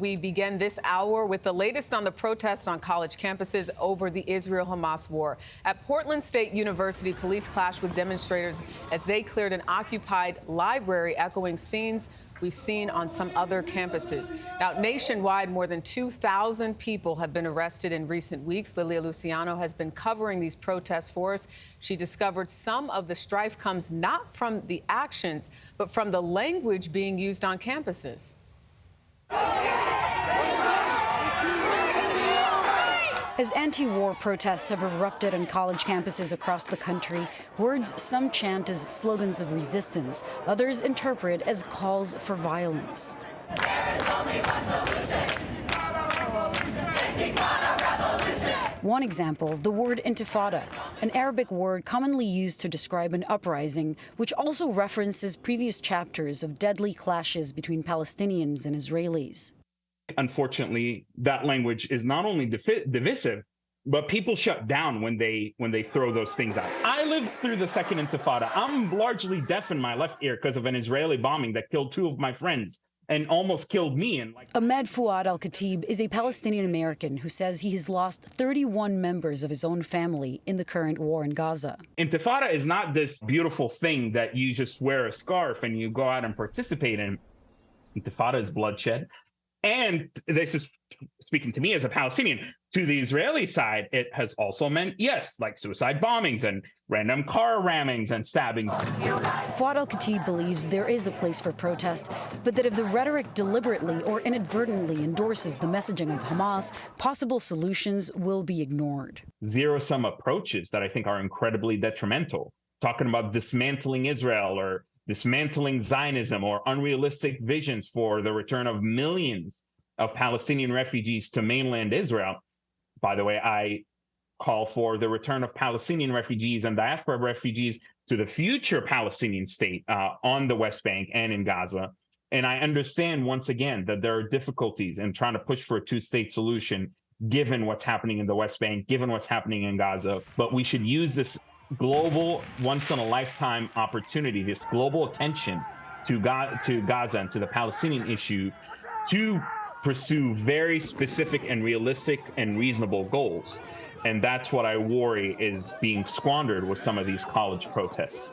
we begin this hour with the latest on the protests on college campuses over the Israel-Hamas war. At Portland State University, police clashed with demonstrators as they cleared an occupied library, echoing scenes we've seen on some other campuses. Now, nationwide, more than 2,000 people have been arrested in recent weeks. Lilia Luciano has been covering these protests for us. She discovered some of the strife comes not from the actions, but from the language being used on campuses. As anti-war protests have erupted on college campuses across the country, words some chant as slogans of resistance, others interpret as calls for violence. One example, the word Intifada, an Arabic word commonly used to describe an uprising, which also references previous chapters of deadly clashes between Palestinians and Israelis. Unfortunately, that language is not only divisive, but people shut down when they throw those things out. I lived through the second Intifada. I'm largely deaf in my left ear because of an Israeli bombing that killed two of my friends and almost killed me. Ahmed Fouad al-Khatib is a Palestinian-American who says he has lost 31 members of his own family in the current war in Gaza. Intifada is not this beautiful thing that you just wear a scarf and you go out and participate in. Intifada is bloodshed. And this is speaking to me as a Palestinian. To the Israeli side, it has also meant, yes, like suicide bombings and random car rammings and stabbings. Fouad al-Khatib believes there is a place for protest, but that if the rhetoric deliberately or inadvertently endorses the messaging of Hamas, possible solutions will be ignored. Zero-sum approaches that I think are incredibly detrimental, talking about dismantling Israel or dismantling Zionism or unrealistic visions for the return of millions of Palestinian refugees to mainland Israel. By the way, I call for the return of Palestinian refugees and diaspora refugees to the future Palestinian state on the West Bank and in Gaza. And I understand, once again, that there are difficulties in trying to push for a two-state solution, given what's happening in the West Bank, given what's happening in Gaza. But we should use this global, once-in-a-lifetime opportunity, this global attention to Gaza and to the Palestinian issue to pursue very specific and realistic and reasonable goals. And that's what I worry is being squandered with some of these college protests.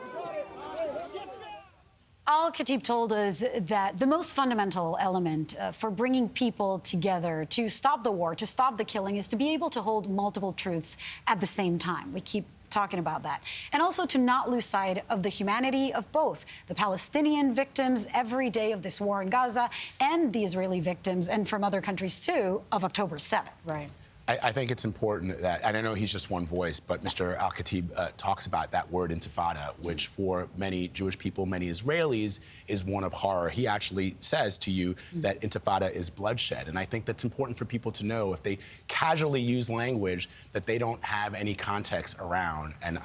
Al-Khatib told us that the most fundamental element for bringing people together to stop the war, to stop the killing, is to be able to hold multiple truths at the same time. We keep talking about that. And also to not lose sight of the humanity of both the Palestinian victims every day of this war in Gaza and the Israeli victims, and from other countries too, of October 7th. Right. I think it's important that, and I know he's just one voice, but Mr. Al-Khatib talks about that word Intifada, which for many Jewish people, many Israelis, is one of horror. He actually says to you that Intifada is bloodshed. And I think that's important for people to know if they casually use language that they don't have any context around. And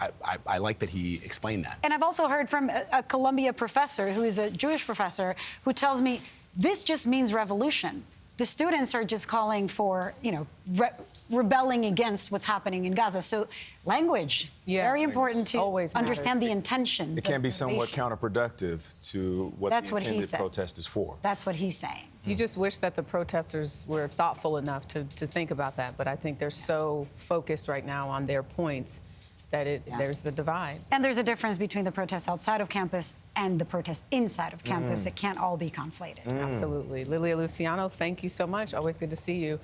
I like that he explained that. And I've also heard from a Columbia professor who is a Jewish professor who tells me this just means revolution. The students are just calling for, rebelling against what's happening in Gaza. So language, very important to always understand matters. the intention. It can be somewhat counterproductive to what the intended protest is for. That's what he's saying. You just wish that the protesters were thoughtful enough to think about that. But I think they're so focused right now on their points that there's the divide. And there's a difference between the protests outside of campus and the protests inside of campus. It can't all be conflated. Absolutely. Lilia Luciano, thank you so much. Always good to see you.